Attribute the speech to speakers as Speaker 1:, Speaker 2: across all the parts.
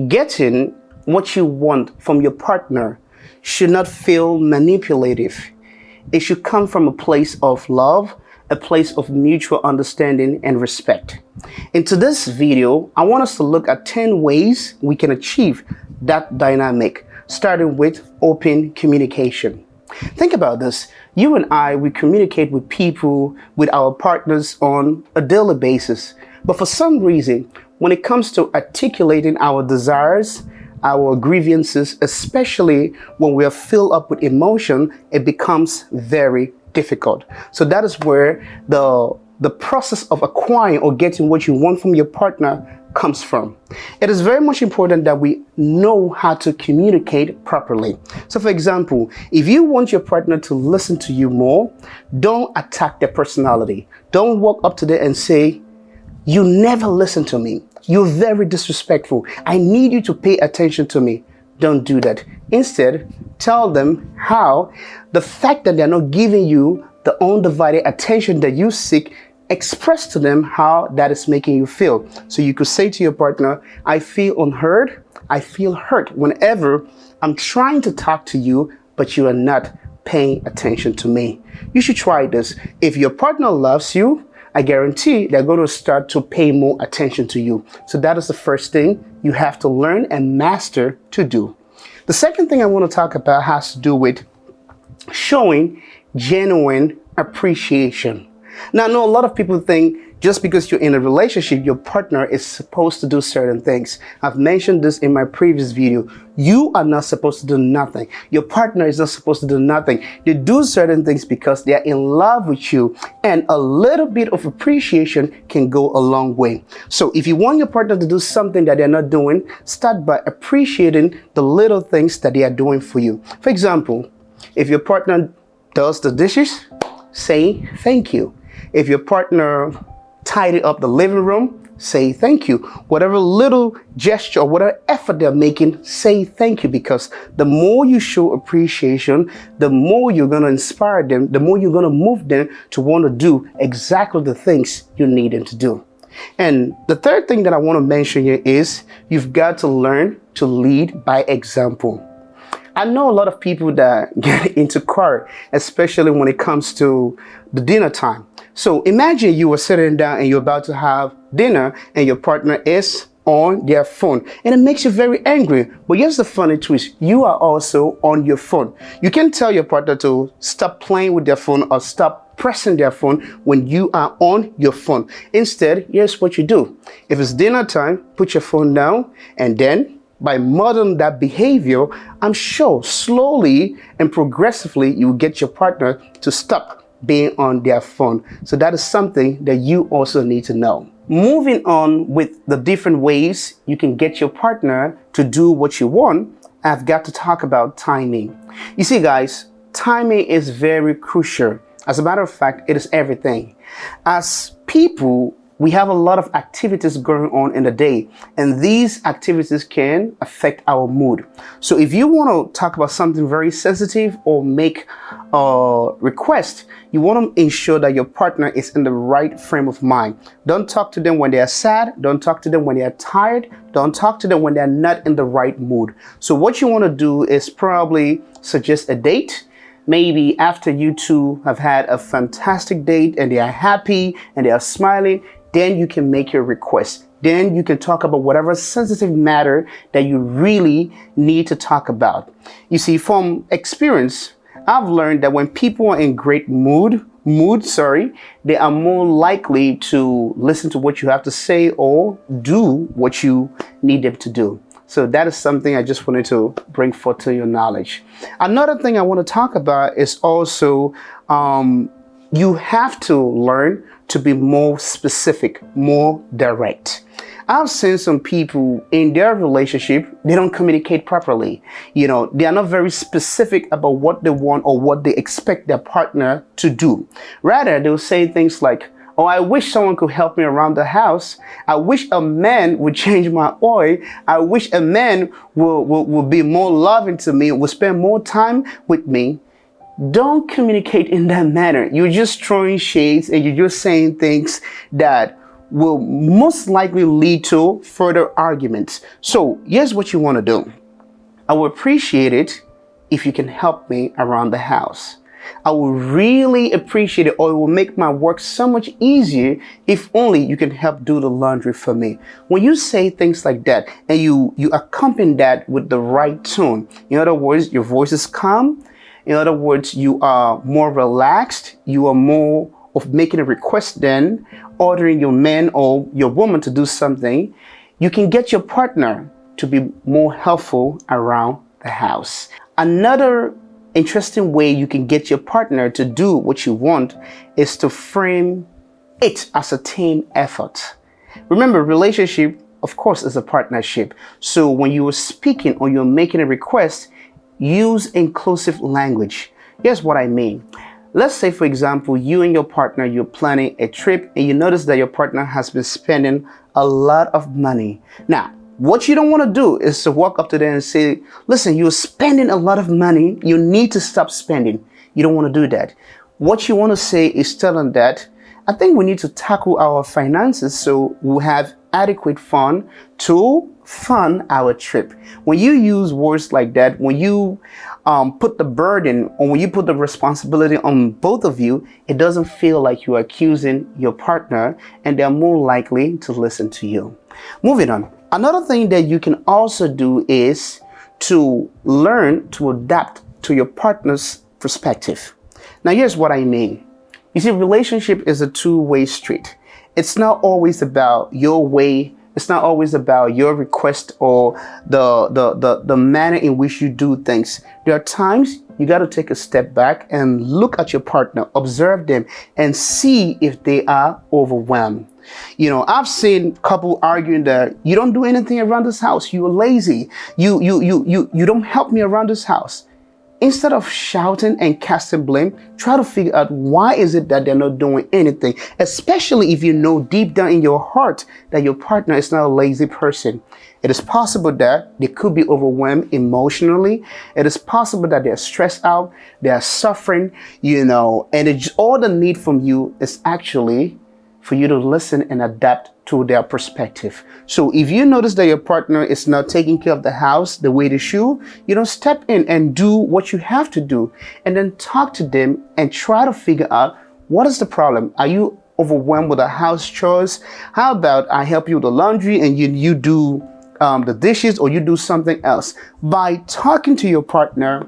Speaker 1: Getting what you want from your partner should not feel manipulative. It should come from a place of love, a place of mutual understanding and respect. In today's video, I want us to look at 10 ways we can achieve that dynamic, starting with open communication. Think about this. You and I, we communicate with people, with our partners on a daily basis. But for some reason, when it comes to articulating our desires, our grievances, especially when we are filled up with emotion, it becomes very difficult. So that is where the process of acquiring or getting what you want from your partner comes from. It is very much important that we know how to communicate properly. So for example, if you want your partner to listen to you more, don't attack their personality. Don't walk up to them and say, "You never listen to me. You're very disrespectful. I need you to pay attention to me." Don't do that. Instead, tell them how the fact that they're not giving you the undivided attention that you seek, express to them how that is making you feel. So you could say to your partner, "I feel unheard. I feel hurt whenever I'm trying to talk to you, but you are not paying attention to me." You should try this. If your partner loves you, I guarantee they're going to start to pay more attention to you. So that is the first thing you have to learn and master to do. The second thing I want to talk about has to do with showing genuine appreciation. Now, I know a lot of people think just because you're in a relationship, your partner is supposed to do certain things. I've mentioned this in my previous video. You are not supposed to do nothing. Your partner is not supposed to do nothing. They do certain things because they are in love with you, and a little bit of appreciation can go a long way. So if you want your partner to do something that they're not doing, start by appreciating the little things that they are doing for you. For example, if your partner does the dishes, say thank you. If your partner tidy up the living room, say thank you. Whatever little gesture or whatever effort they're making, say thank you, because the more you show appreciation, the more you're going to inspire them, the more you're going to move them to want to do exactly the things you need them to do. And the third thing that I want to mention here is you've got to learn to lead by example. I know a lot of people that get into quarrel, especially when it comes to the dinner time. So imagine you were sitting down and you're about to have dinner and your partner is on their phone, and it makes you very angry. But here's the funny twist. You are also on your phone. You can tell your partner to stop playing with their phone or stop pressing their phone when you are on your phone. Instead, here's what you do. If it's dinner time, put your phone down, and then by modeling that behavior, I'm sure slowly and progressively you will get your partner to stop being on their phone. So that is something that you also need to know. Moving on with the different ways you can get your partner to do what you want, I've got to talk about timing. You see, guys, timing is very crucial. As a matter of fact, it is everything. As people, we have a lot of activities going on in the day, and these activities can affect our mood. So if you want to talk about something very sensitive or make a request, you want to ensure that your partner is in the right frame of mind. Don't talk to them when they are sad. Don't talk to them when they are tired. Don't talk to them when they're not in the right mood. So what you want to do is probably suggest a date. Maybe after you two have had a fantastic date and they are happy and they are smiling, then you can make your request. Then you can talk about whatever sensitive matter that you really need to talk about. You see, from experience, I've learned that when people are in great mood, they are more likely to listen to what you have to say or do what you need them to do. So that is something I just wanted to bring forth to your knowledge. Another thing I want to talk about is also you have to learn to be more specific, more direct. I've seen some people in their relationship, they don't communicate properly. You know, they are not very specific about what they want or what they expect their partner to do. Rather, they'll say things like, "Oh, I wish someone could help me around the house. I wish a man would change my oil. I wish a man will be more loving to me, will spend more time with me." Don't communicate in that manner. You're just throwing shades and you're just saying things that will most likely lead to further arguments. So here's what you want to do. I will appreciate it if you can help me around the house. I will really appreciate it, or it will make my work so much easier if only you can help do the laundry for me. When you say things like that and you accompany that with the right tone, in other words, your voice is calm. In other words, you are more relaxed. You are more of making a request than ordering your man or your woman to do something. You can get your partner to be more helpful around the house. Another interesting way you can get your partner to do what you want is to frame it as a team effort. Remember, relationship, of course, is a partnership. So when you are speaking or you're making a request, use inclusive language. Here's what I mean. Let's say, for example, you and your partner, you're planning a trip and you notice that your partner has been spending a lot of money. Now, what you don't want to do is to walk up to them and say, listen, you're spending a lot of money. You need to stop spending. You don't want to do that. What you want to say is tell them that I think we need to tackle our finances so we'll have adequate fund to fund our trip. When you use words like that, when you put the burden or when you put the responsibility on both of you, it doesn't feel like you're accusing your partner, and they're more likely to listen to you. Moving on. Another thing that you can also do is to learn to adapt to your partner's perspective. Now, here's what I mean. You see, relationship is a two-way street. It's not always about your way. It's not always about your request or the manner in which you do things. There are times you got to take a step back and look at your partner, observe them, and see if they are overwhelmed. You know, I've seen couple arguing that you don't do anything around this house. You're lazy. You don't help me around this house. Instead of shouting and casting blame, try to figure out why is it that they're not doing anything, especially if you know deep down in your heart that your partner is not a lazy person. It is possible that they could be overwhelmed emotionally. It is possible that they're stressed out, they're suffering, and all the need from you is actually for you to listen and adapt to their perspective. So if you notice that your partner is not taking care of the house the way they should, step in and do what you have to do, and then talk to them and try to figure out what is the problem. Are you overwhelmed with the house chores? How about I help you with the laundry and you do the dishes, or you do something else? By talking to your partner,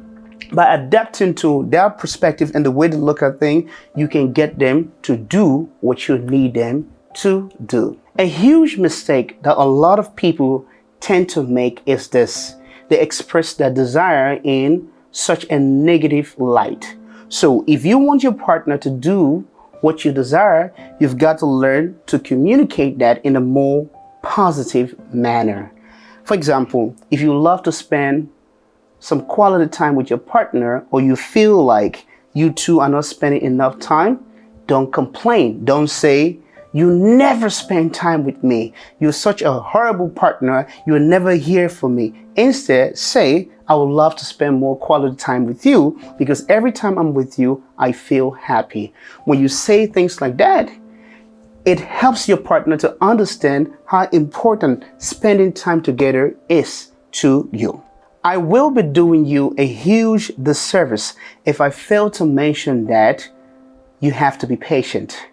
Speaker 1: by adapting to their perspective and the way they look at things, you can get them to do what you need them to do. A huge mistake that a lot of people tend to make is this. They express their desire in such a negative light. So if you want your partner to do what you desire, you've got to learn to communicate that in a more positive manner. For example, if you love to spend some quality time with your partner, or you feel like you two are not spending enough time, don't complain. Don't say, you never spend time with me. You're such a horrible partner. You're never here for me. Instead, say, I would love to spend more quality time with you because every time I'm with you, I feel happy. When you say things like that, it helps your partner to understand how important spending time together is to you. I will be doing you a huge disservice if I fail to mention that you have to be patient.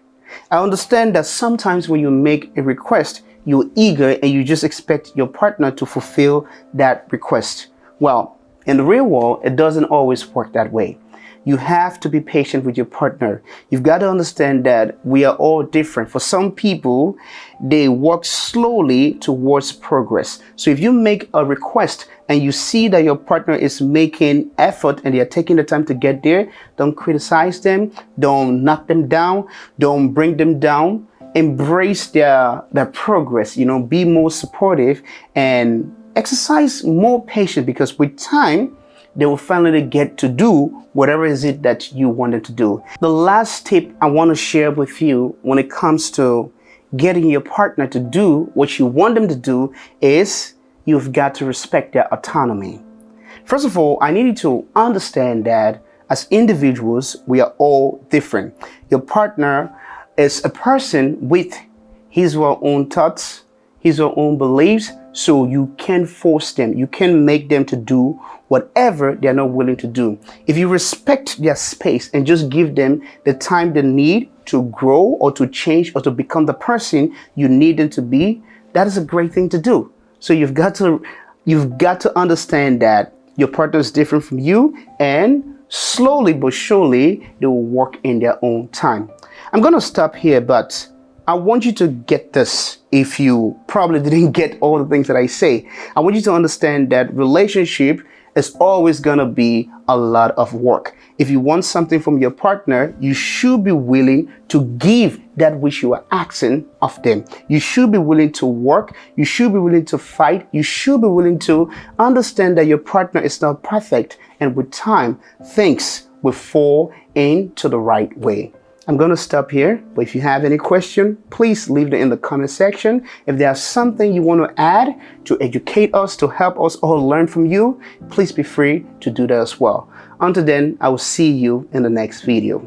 Speaker 1: I understand that sometimes when you make a request, you're eager and you just expect your partner to fulfill that request. Well, in the real world, it doesn't always work that way. You have to be patient with your partner. You've got to understand that we are all different. For some people, they work slowly towards progress. So if you make a request and you see that your partner is making effort and they are taking the time to get there, don't criticize them. Don't knock them down. Don't bring them down. Embrace their progress. Be more supportive and exercise more patience, because with time, they will finally get to do whatever is it that you want them to do. The last tip I want to share with you when it comes to getting your partner to do what you want them to do is you've got to respect their autonomy. First of all, I need you to understand that as individuals, we are all different. Your partner is a person with his or her own thoughts, his or her own beliefs, so you can force them. You can make them to do whatever they're not willing to do. If you respect their space and just give them the time they need to grow or to change or to become the person you need them to be, that is a great thing to do. So you've got to understand that your partner is different from you, and slowly but surely they will work in their own time. I'm going to stop here, but I want you to get this. If you probably didn't get all the things that I say, I want you to understand that relationship is always going to be a lot of work. If you want something from your partner, you should be willing to give that which you are asking of them. You should be willing to work. You should be willing to fight. You should be willing to understand that your partner is not perfect. And with time, things will fall into the right way. I'm going to stop here, but if you have any question, please leave them in the comment section. If there's something you want to add to educate us, to help us all learn from you, please be free to do that as well. Until then, I will see you in the next video.